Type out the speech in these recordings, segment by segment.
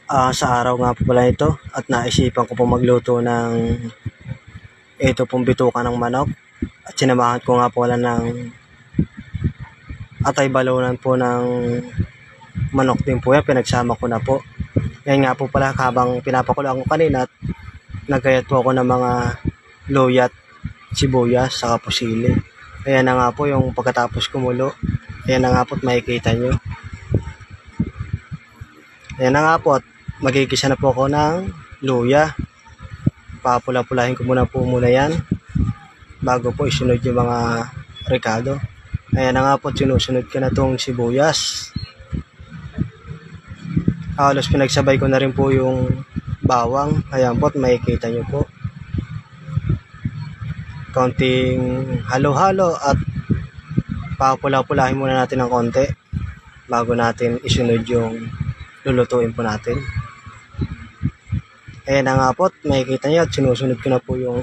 Sa araw nga po pala ito at naisipan ko po magluto ng ito pong bituka ng manok at sinamahan ko nga po pala ng atay balunan po ng manok din po yan, pinagsama ko na po. Yan nga po pala, habang pinapakulaan ko kanina at nagayat po ako ng mga luyat, sibuyas, saka po sili. Ayan na nga po yung pagkatapos kumulo. Ayan na nga po at makikita nyo. Ayan na nga po at magigisa na po ako ng luya. Papula-pulahin ko muna yan bago po isunod yung mga rekado. Ayan na nga po, sinusunod ko na tong sibuyas. Halos pinagsabay ko na rin po yung bawang. Ayan po at makikita nyo po. Konting halo-halo at papula-pulahin muna natin ng konti bago natin isunod yung lulutuin po natin. Ayan na nga po, makikita nyo at sinusunod ko na po yung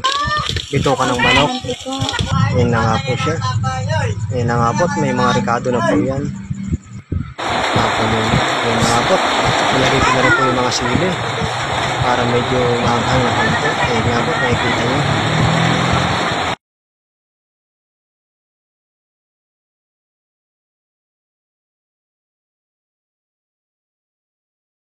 bituka ng manok. Ayan na nga po siya. Ayan na nga po, may mga rekado na po yan. Ayan na nga po, nalagay ko na rin po yung mga sili para medyo maanghang na konti. Ayan nga po, makikita nyo.